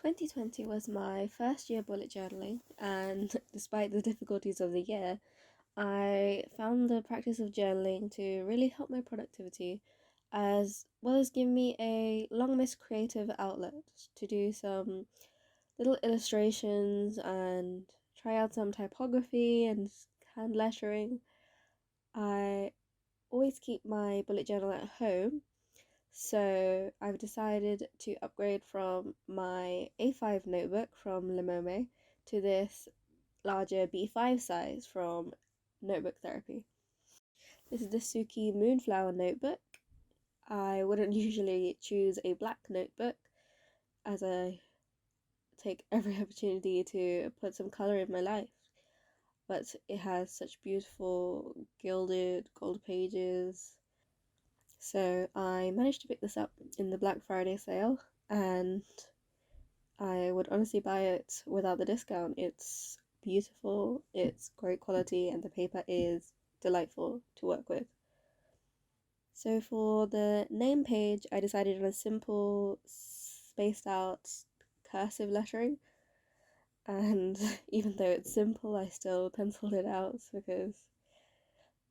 2020 was my first year bullet journaling, and despite the difficulties of the year, I found the practice of journaling to really help my productivity, as well as give me a long missed creative outlet to do some little illustrations and try out some typography and hand lettering. I always keep my bullet journal at home, so I've decided to upgrade from my A5 notebook from Limome to this larger B5 size from Notebook Therapy. This is the Suki Moonflower notebook. I wouldn't usually choose a black notebook, as I take every opportunity to put some colour in my life, but it has such beautiful gilded gold pages. So I managed to pick this up in the Black Friday sale, and I would honestly buy it without the discount. It's beautiful, it's great quality, and the paper is delightful to work with. So for the name page, I decided on a simple, spaced out cursive lettering. And even though it's simple, I still penciled it out because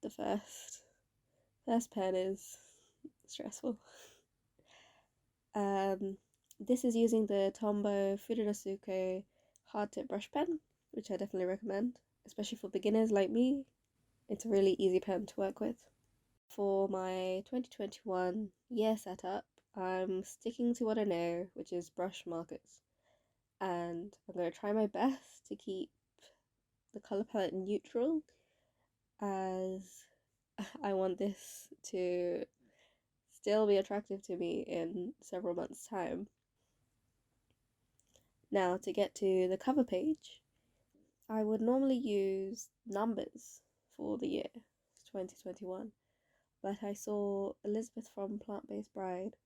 the first pen is stressful. This is using the Tombow Furunosuke hard tip brush pen, which I definitely recommend, especially for beginners like me. It's a really easy pen to work with. For my 2021 year setup, I'm sticking to what I know, which is brush markers. And I'm going to try my best to keep the colour palette neutral, as I want this to still be attractive to me in several months' time. Now, to get to the cover page, I would normally use numbers for the year 2021, but I saw Elizabeth from Plant-Based Bride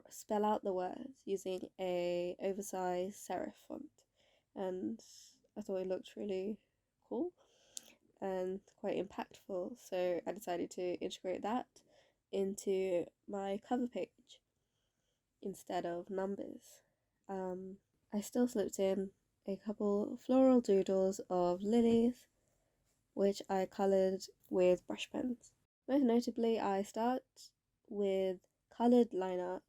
spell out the words using a oversized serif font, and I thought it looked really cool and quite impactful, so I decided to integrate that into my cover page instead of numbers. I still slipped in a couple floral doodles of lilies, which I coloured with brush pens. Most notably, I start with coloured line art.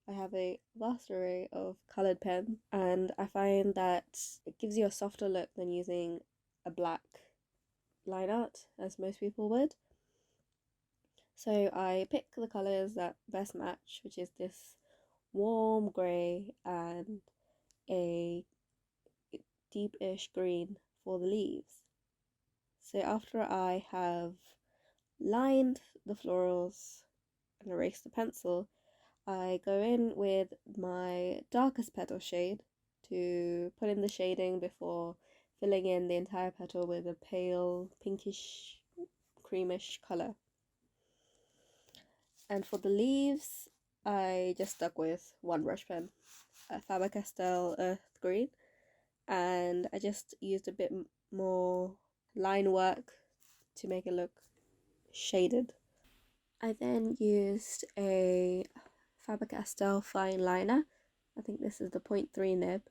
I have a vast array of coloured pens, and I find that it gives you a softer look than using a black line art, as most people would. So I pick the colours that best match, which is this warm grey and a deepish green for the leaves. So after I have lined the florals and erased the pencil, I go in with my darkest petal shade to put in the shading before filling in the entire petal with a pale pinkish creamish colour. And for the leaves, I just stuck with one brush pen, a Faber-Castell Earth Green, and I just used a bit more line work to make it look shaded. I then used a Faber-Castell fine liner, I think this is the 0.3 nib,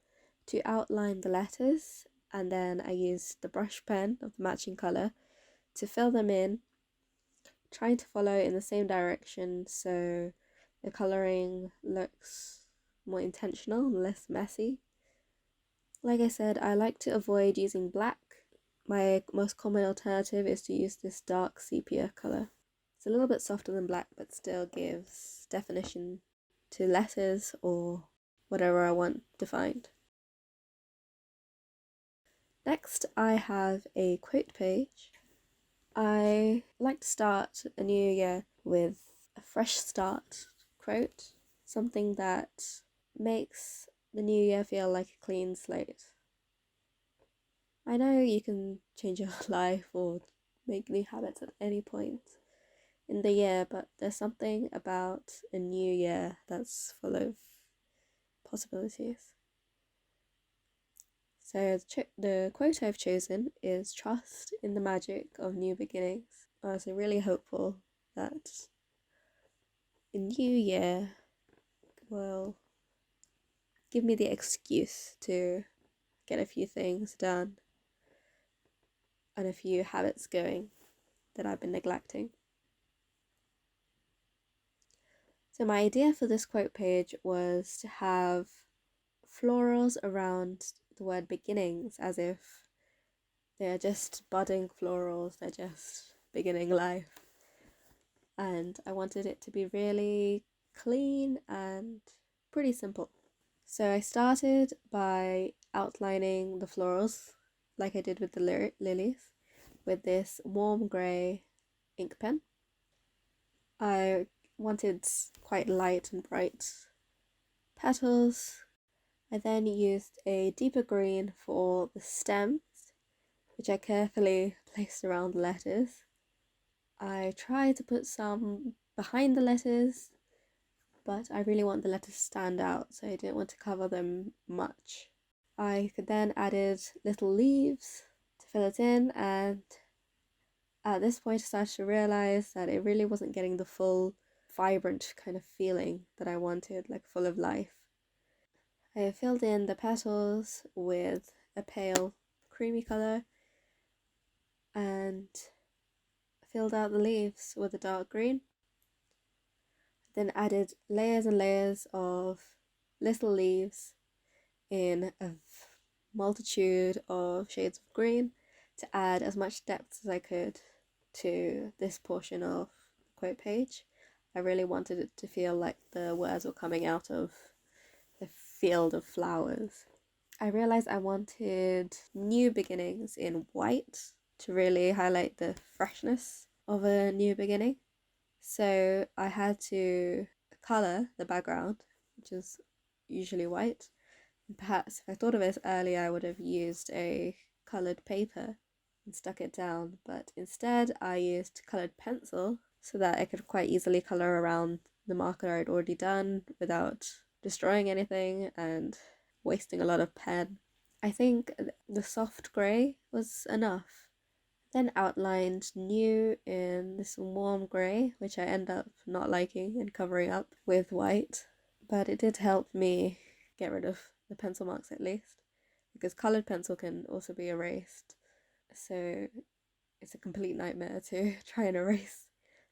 to outline the letters, and then I used the brush pen of the matching colour to fill them in, trying to follow in the same direction so the colouring looks more intentional and less messy. Like I said, I like to avoid using black. My most common alternative is to use this dark sepia colour. It's a little bit softer than black, but still gives definition to letters or whatever I want defined. Next, I have a quote page. I like to start a new year with a fresh start quote, something that makes the new year feel like a clean slate. I know you can change your life or make new habits at any point in the year, but there's something about a new year that's full of possibilities. So the quote I've chosen is "Trust in the magic of new beginnings." I was really hopeful that a new year will give me the excuse to get a few things done and a few habits going that I've been neglecting. So my idea for this quote page was to have florals around the word beginnings, as if they're just budding florals, they're just beginning life. And I wanted it to be really clean and pretty simple. So I started by outlining the florals like I did with the lilies with this warm grey ink pen. I wanted quite light and bright petals. I then used a deeper green for the stems, which I carefully placed around the letters. I tried to put some behind the letters, but I really want the letters to stand out, so I didn't want to cover them much. I then added little leaves to fill it in, and at this point I started to realize that it really wasn't getting the full vibrant kind of feeling that I wanted, like full of life. I filled in the petals with a pale creamy colour and filled out the leaves with a dark green. Then added layers and layers of little leaves in a multitude of shades of green to add as much depth as I could to this portion of the quote page. I really wanted it to feel like the words were coming out of the field of flowers. I realized I wanted new beginnings in white to really highlight the freshness of a new beginning. So I had to colour the background, which is usually white. And perhaps if I thought of this earlier, I would have used a coloured paper and stuck it down, but instead I used coloured pencil so that I could quite easily colour around the marker I'd already done without destroying anything and wasting a lot of pen. I think the soft grey was enough. Then outlined new in this warm grey, which I end up not liking and covering up with white. But it did help me get rid of the pencil marks at least, because coloured pencil can also be erased. So it's a complete nightmare to try and erase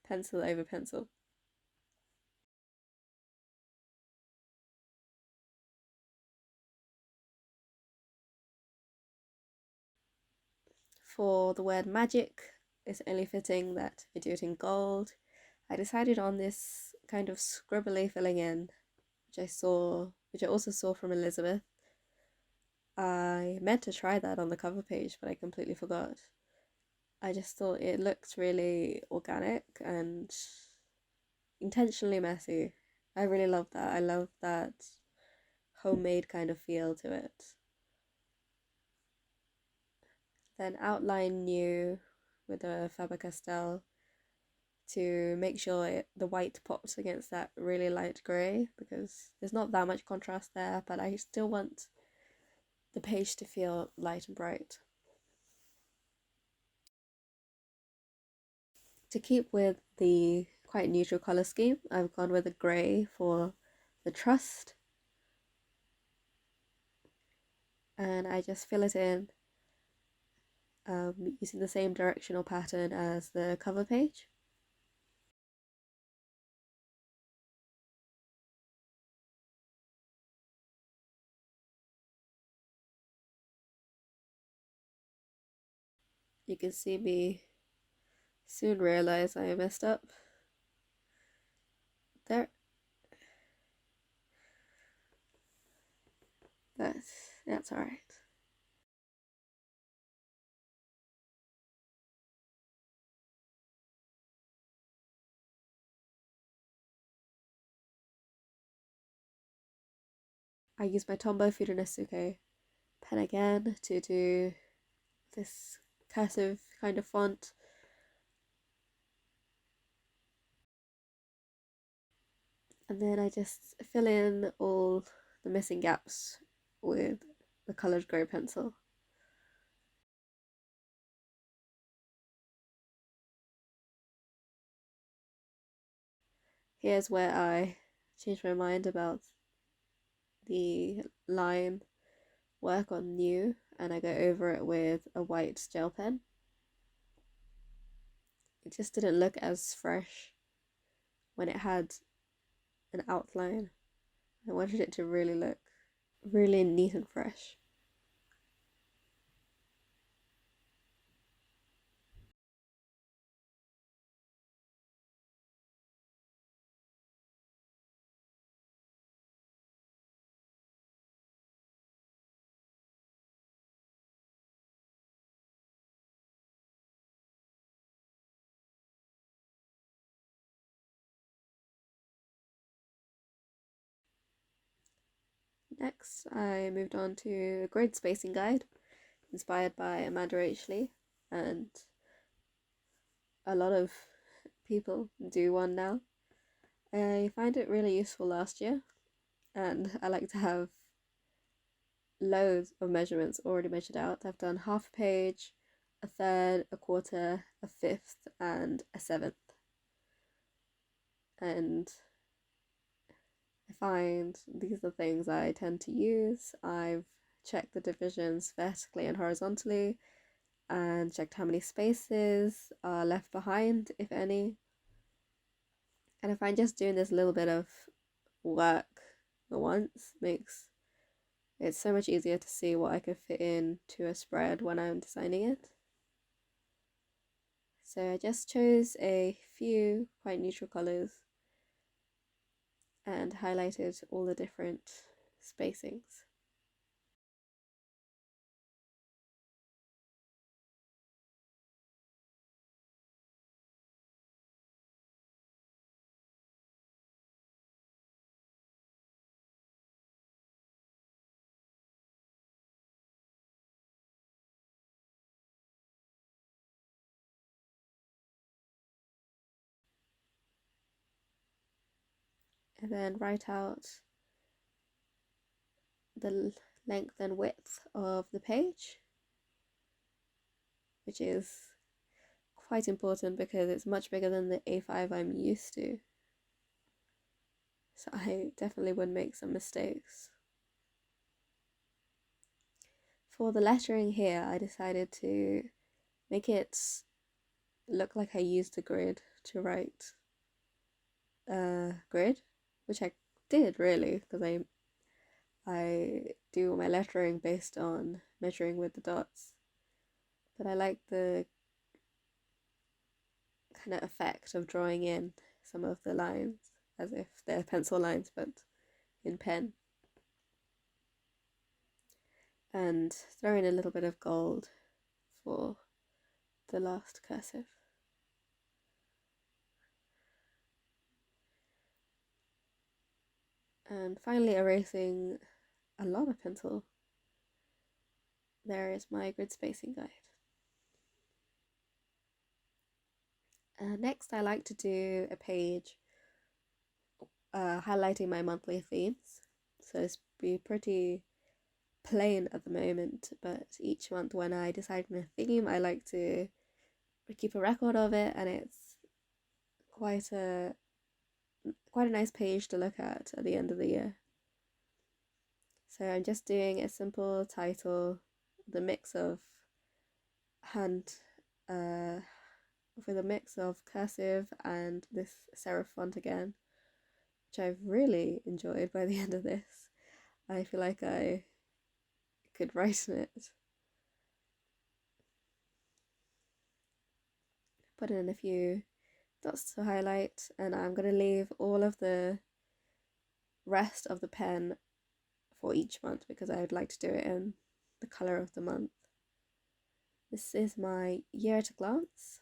pencil over pencil. For the word magic, it's only fitting that I do it in gold. I decided on this kind of scribbly filling in, which I also saw from Elizabeth. I meant to try that on the cover page, but I completely forgot. I just thought it looked really organic and intentionally messy. I really love that. I love that homemade kind of feel to it. Then outline new with a Faber-Castell to make sure the white pops against that really light grey, because there's not that much contrast there, but I still want the page to feel light and bright. To keep with the quite neutral colour scheme, I've gone with a grey for the trust, and I just fill it in using the same directional pattern as the cover page. You can see me soon realize I messed up there, but that's alright. I use my Tombow Fudonosuke pen again to do this cursive kind of font. And then I just fill in all the missing gaps with the coloured grey pencil. Here's where I changed my mind about the line work on new and I go over it with a white gel pen. It just didn't look as fresh when it had an outline. I wanted it to really look really neat and fresh. Next, I moved on to a grid spacing guide inspired by Amanda H. Lee, and a lot of people do one now. I find it really useful last year, and I like to have loads of measurements already measured out. I've done half a page, a third, a quarter, a fifth, and a seventh. And I find these are things I tend to use. I've checked the divisions vertically and horizontally and checked how many spaces are left behind, if any. And I find just doing this little bit of work at once makes it so much easier to see what I could fit into a spread when I'm designing it. So I just chose a few quite neutral colours and highlighted all the different spacings. And then write out the length and width of the page, which is quite important because it's much bigger than the A5 I'm used to. So I definitely would make some mistakes. For the lettering here, I decided to make it look like I used a grid to write a grid, which I did really, because I do my lettering based on measuring with the dots. But I like the kind of effect of drawing in some of the lines as if they're pencil lines but in pen. And throw in a little bit of gold for the last cursive. And finally erasing a lot of pencil. There is my grid spacing guide. Next, I like to do a page highlighting my monthly themes. So it's be pretty plain at the moment, but each month when I decide on a theme, I like to keep a record of it, and it's quite a nice page to look at the end of the year. So I'm just doing a simple title, the mix of hand, with a mix of cursive and this serif font again, which I've really enjoyed by the end of this. I feel like I could write in it. Put in a few dots to highlight, and I'm going to leave all of the rest of the pen for each month because I would like to do it in the colour of the month. This is my year at a glance,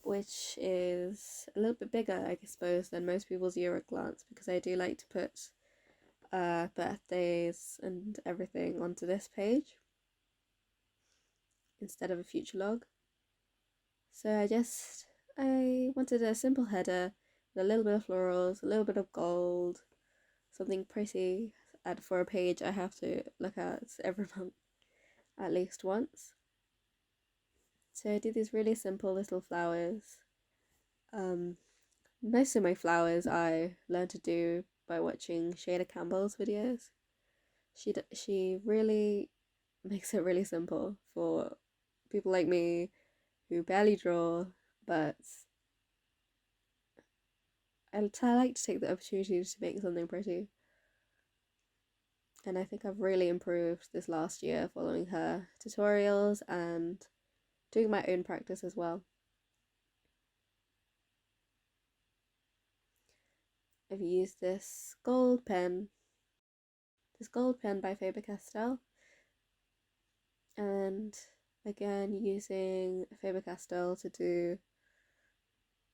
which is a little bit bigger, I suppose, than most people's year at glance because I do like to put birthdays and everything onto this page instead of a future log. So I wanted a simple header with a little bit of florals, a little bit of gold, something pretty. And for a page I have to look at every month at least once. So I do these really simple little flowers. Most of my flowers I learned to do by watching Shada Campbell's videos. She really makes it really simple for people like me who barely draw, but I like to take the opportunity to make something pretty. And I think I've really improved this last year following her tutorials and doing my own practice as well. I've used this gold pen by Faber-Castell, and again using Faber-Castell to do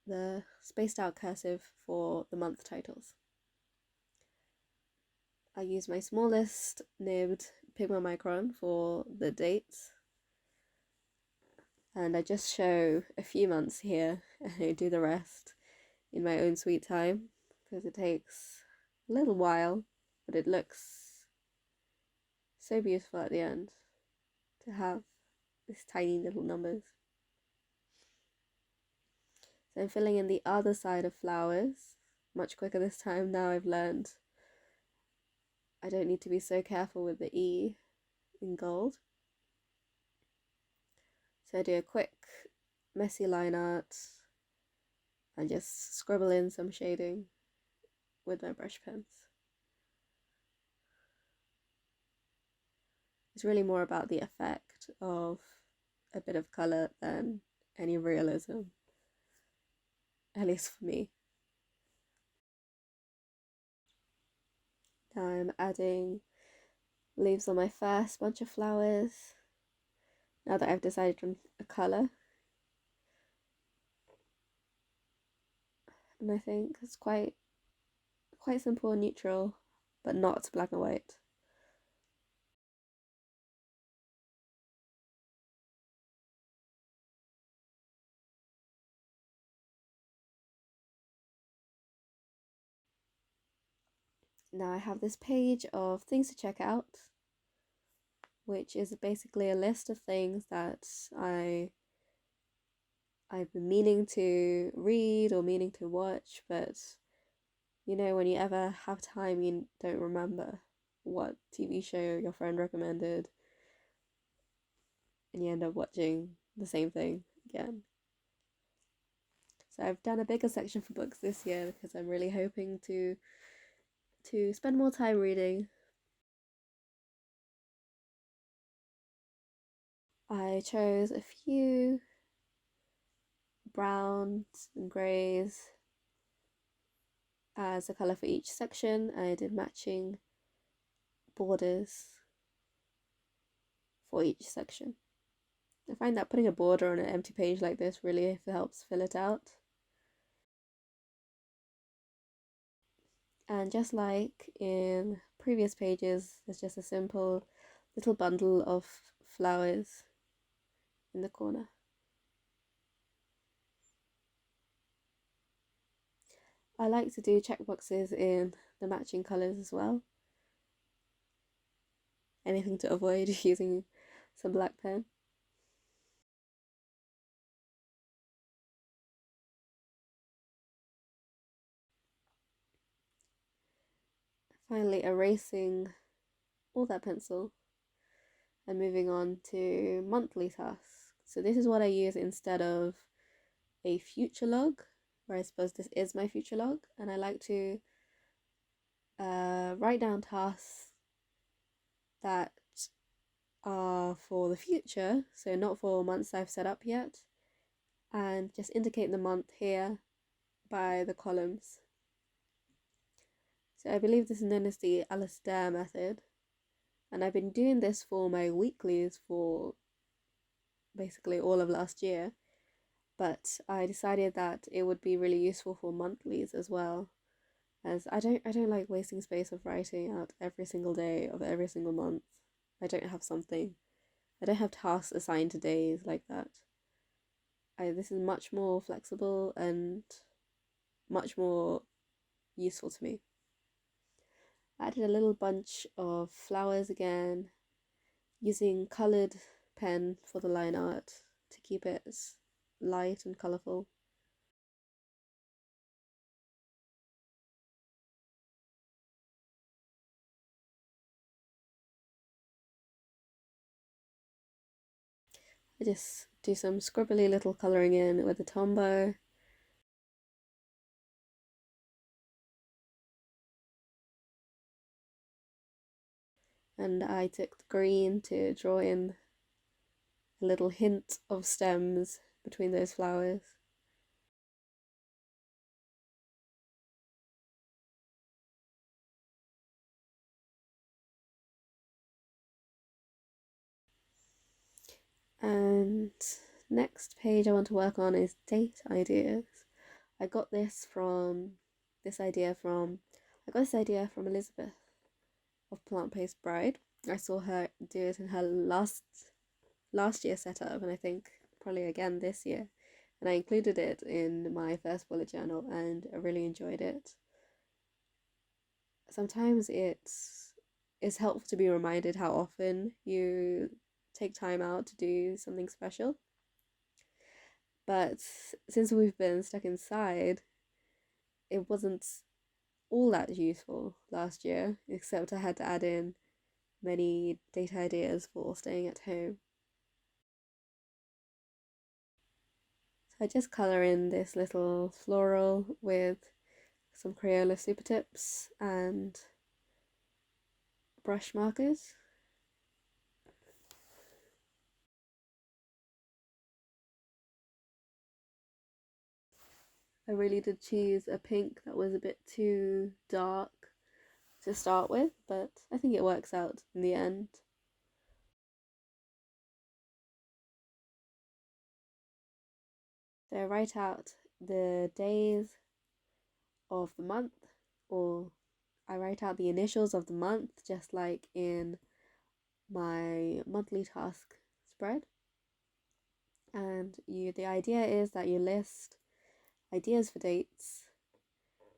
the spaced out cursive for the month titles. I use my smallest nibbed Pigma Micron for the dates, and I just show a few months here and I do the rest in my own sweet time because it takes a little while, but it looks so beautiful at the end to have these tiny little numbers. So I'm filling in the other side of flowers much quicker this time. Now I've learned I don't need to be so careful with the E in gold. So I do a quick messy line art and just scribble in some shading with my brush pens. It's really more about the effect of a bit of colour than any realism, at least for me. Now I'm adding leaves on my first bunch of flowers, now that I've decided on a colour. And I think it's quite simple and neutral, but not black and white. Now I have this page of things to check out, which is basically a list of things that I've been meaning to read or meaning to watch, but you know, when you ever have time, you don't remember what TV show your friend recommended, and you end up watching the same thing again. So I've done a bigger section for books this year because I'm really hoping to spend more time reading. I chose a few browns and greys as a colour for each section. I did matching borders for each section. I find that putting a border on an empty page like this really helps fill it out. And just like in previous pages, there's just a simple little bundle of flowers in the corner. I like to do checkboxes in the matching colours as well. Anything to avoid using some black pen. Finally erasing all that pencil and moving on to monthly tasks. So this is what I use instead of a future log, where I suppose this is my future log, and I like to write down tasks that are for the future, so not for months I've set up yet, and just indicate the month here by the columns. So I believe this is known as the Alistair method, and I've been doing this for my weeklies for basically all of last year, but I decided that it would be really useful for monthlies as well, as I don't like wasting space of writing out every single day of every single month. I don't have tasks assigned to days like that. This is much more flexible and much more useful to me. I added a little bunch of flowers again, using coloured pen for the line art to keep it light and colourful. I just do some scribbly little colouring in with a Tombow. And I took the green to draw in a little hint of stems between those flowers. And next page I want to work on is date ideas. I got this from I got this idea from Elizabeth of Plant-Based Bride. I saw her do it in her last year setup, and I think probably again this year. And I included it in my first bullet journal, and I really enjoyed it. Sometimes it's helpful to be reminded how often you take time out to do something special. But since we've been stuck inside, it wasn't all that useful last year, except I had to add in many date ideas for staying at home. So I just colour in this little floral with some Crayola super tips and brush markers. I really did choose a pink that was a bit too dark to start with, but I think it works out in the end. So I write out the days of the month, or I write out the initials of the month, just like in my monthly task spread. And the idea is that you list ideas for dates,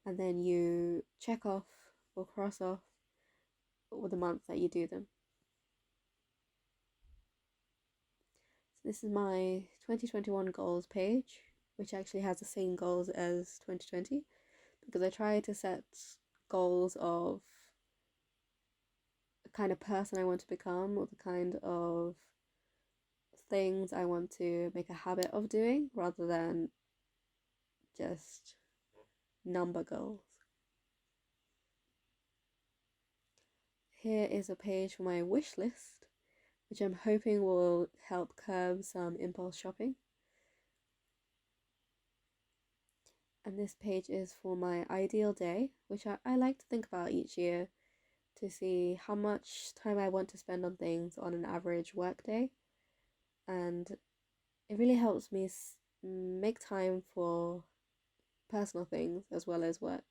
and then you check off or cross off with the month that you do them. So this is my 2021 goals page, which actually has the same goals as 2020, because I try to set goals of the kind of person I want to become, or the kind of things I want to make a habit of doing, rather than just number goals. Here is a page for my wish list, which I'm hoping will help curb some impulse shopping. And this page is for my ideal day, which I like to think about each year to see how much time I want to spend on things on an average work day. And it really helps me make time for personal things as well as work.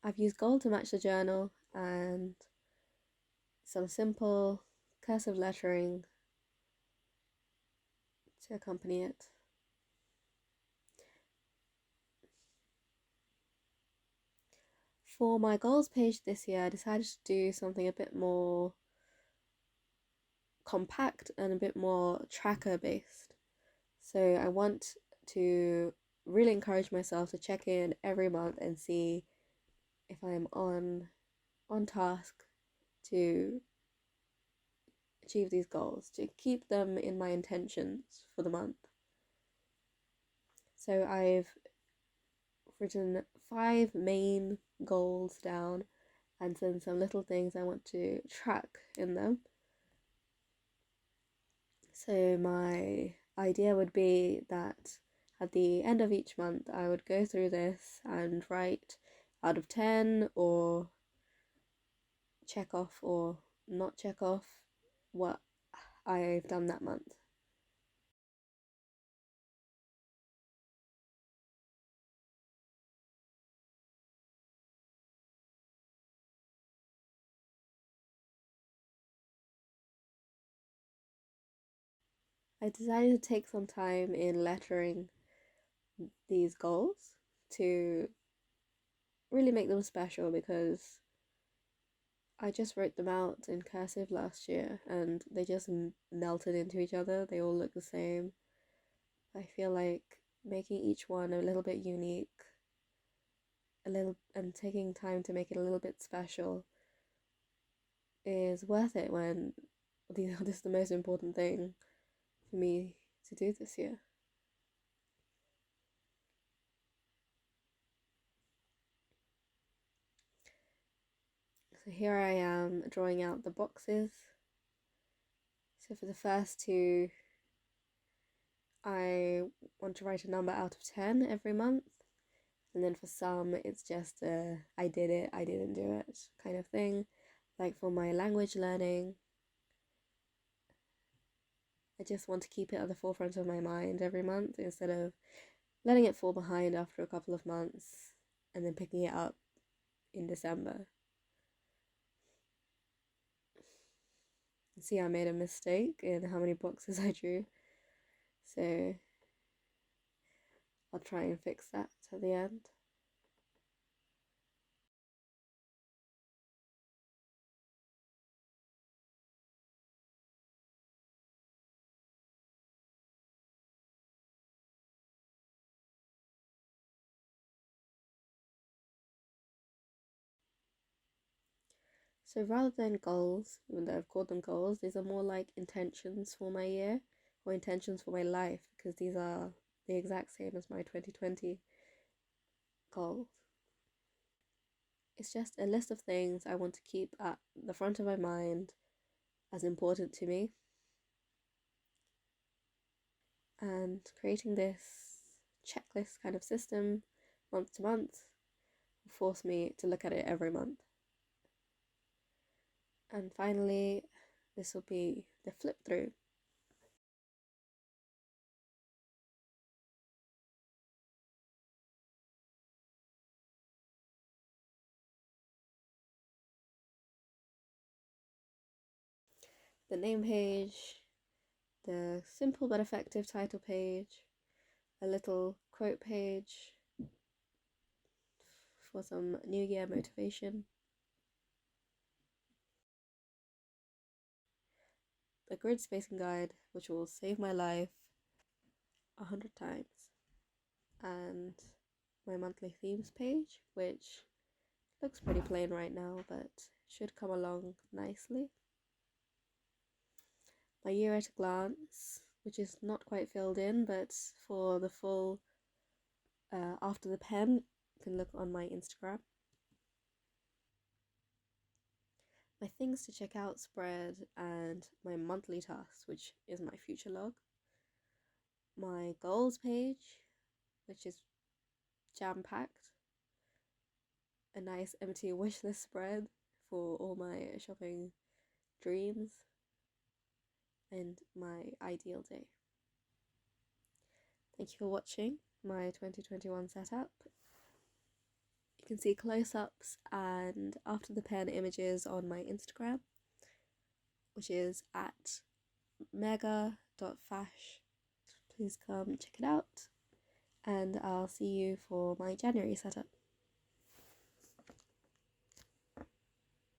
I've used gold to match the journal and some simple cursive lettering to accompany it. For my goals page this year, I decided to do something a bit more compact and a bit more tracker based. So I want to really encourage myself to check in every month and see if I'm on task to achieve these goals, to keep them in my intentions for the month. So I've written 5 main goals down and then some little things I want to track in them. So my idea would be that at the end of each month I would go through this and write out of 10, or check off or not check off what I've done that month. I decided to take some time in lettering these goals to really make them special, because I just wrote them out in cursive last year and they just melted into each other. They all look the same. I feel like making each one a little bit unique, and taking time to make it a little bit special is worth it when this is the most important thing for me to do this year. So here I am drawing out the boxes. So for the first two, I want to write a number out of 10 every month. And then for some, it's just a I did it, I didn't do it kind of thing. Like for my language learning, I just want to keep it at the forefront of my mind every month instead of letting it fall behind after a couple of months and then picking it up in December. See, I made a mistake in how many boxes I drew, so I'll try and fix that at the end. So rather than goals, even though I've called them goals, these are more like intentions for my year or intentions for my life, because these are the exact same as my 2020 goals. It's just a list of things I want to keep at the front of my mind as important to me. And creating this checklist kind of system month to month will force me to look at it every month. And finally, this will be the flip through. The name page, the simple but effective title page, a little quote page for some New Year motivation, a grid spacing guide which will save my life 100 times, and my monthly themes page, which looks pretty plain right now but should come along nicely. My year at a glance, which is not quite filled in, but for the full after the pen, you can look on my Instagram. My things to check out spread, and my monthly tasks, which is my future log. My goals page, which is jam-packed. A nice empty wish list spread for all my shopping dreams. And my ideal day. Thank you for watching my 2021 setup. You can see close-ups and after the pen images on my Instagram, which is at mega.fash. Please come check it out, and I'll see you for my January setup.